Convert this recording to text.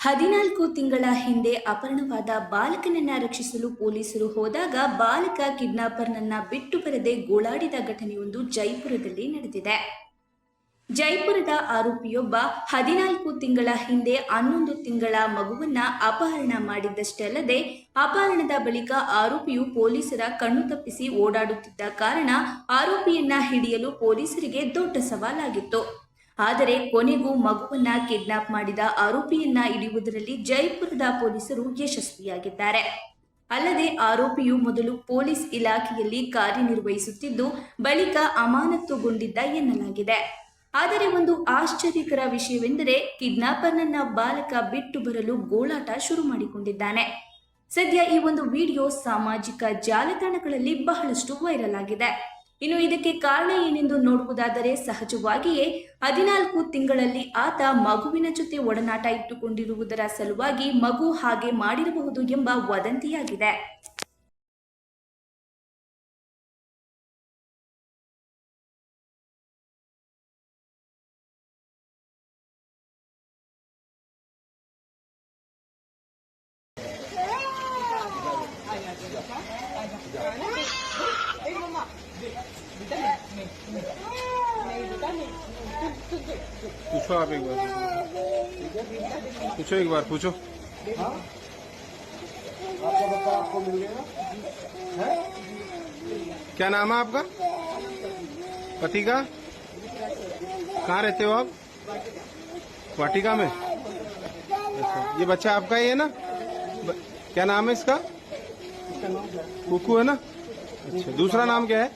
14 ತಿಂಗಳ ಹಿಂದೆ ಅಪಹರಣವಾದ ಬಾಲಕನನ್ನ ರಕ್ಷಿಸಲು ಪೊಲೀಸರು ಹೋದಾಗ ಬಾಲಕ ಕಿಡ್ನಾಪರ್ನನ್ನ ಬಿಟ್ಟು ಬರದೆ ಗೋಳಾಡಿದ ಘಟನೆಯೊಂದು ಜೈಪುರದಲ್ಲಿ ನಡೆದಿದೆ. ಜೈಪುರದ ಆರೋಪಿಯೊಬ್ಬ 14 ತಿಂಗಳ ಹಿಂದೆ 11 ತಿಂಗಳ ಮಗುವನ್ನ ಅಪಹರಣ ಮಾಡಿದ್ದಷ್ಟೇ ಅಲ್ಲದೆ ಅಪಹರಣದ ಬಳಿಕ ಆರೋಪಿಯು ಪೊಲೀಸರ ಕಣ್ಣು ತಪ್ಪಿಸಿ ಓಡಾಡುತ್ತಿದ್ದ ಕಾರಣ ಆರೋಪಿಯನ್ನ ಹಿಡಿಯಲು ಪೊಲೀಸರಿಗೆ ದೊಡ್ಡ ಸವಾಲಾಗಿತ್ತು. ಆದರೆ ಕೊನೆಗೂ ಮಗುವನ್ನ ಕಿಡ್ನಾಪ್ ಮಾಡಿದ ಆರೋಪಿಯನ್ನ ಹಿಡಿಯುವುದರಲ್ಲಿ ಜೈಪುರದ ಪೊಲೀಸರು ಯಶಸ್ವಿಯಾಗಿದ್ದಾರೆ. ಅಲ್ಲದೆ ಆರೋಪಿಯು ಮೊದಲು ಪೊಲೀಸ್ ಇಲಾಖೆಯಲ್ಲಿ ಕಾರ್ಯನಿರ್ವಹಿಸುತ್ತಿದ್ದು ಬಳಿಕ ಅಮಾನತುಗೊಂಡಿದ್ದ ಎನ್ನಲಾಗಿದೆ. ಆದರೆ ಒಂದು ಆಶ್ಚರ್ಯಕರ ವಿಷಯವೆಂದರೆ ಕಿಡ್ನಾಪರ್ನನ್ನ ಬಾಲಕ ಬಿಟ್ಟು ಬರಲು ಗೋಳಾಟ ಶುರು ಮಾಡಿಕೊಂಡಿದ್ದಾನೆ. ಸದ್ಯ ಈ ಒಂದು ವಿಡಿಯೋ ಸಾಮಾಜಿಕ ಜಾಲತಾಣಗಳಲ್ಲಿ ಬಹಳಷ್ಟು ವೈರಲ್ ಆಗಿದೆ. ಇನ್ನು ಇದಕ್ಕೆ ಕಾರಣ ಏನೆಂದು ನೋಡುವುದಾದರೆ ಸಹಜವಾಗಿಯೇ 14 ತಿಂಗಳಲ್ಲಿ ಆತ ಮಗುವಿನ ಜೊತೆ ಒಡನಾಟ ಇಟ್ಟುಕೊಂಡಿರುವುದರ ಸಲುವಾಗಿ ಮಗು ಹಾಗೆ ಮಾಡಿರಬಹುದು ಎಂಬ ವದಂತಿಯಾಗಿದೆ. पूछो आप एक बार, पूछो एक बार, पूछो। आपका बच्चा आपको मिल गया है? क्या नाम है आपका? पति का? कहाँ रहते हो आप? वाटिका में। अच्छा, ये बच्चा आपका ही है ना? क्या नाम है इसका? कुकू है ना? अच्छा, दूसरा नाम क्या है?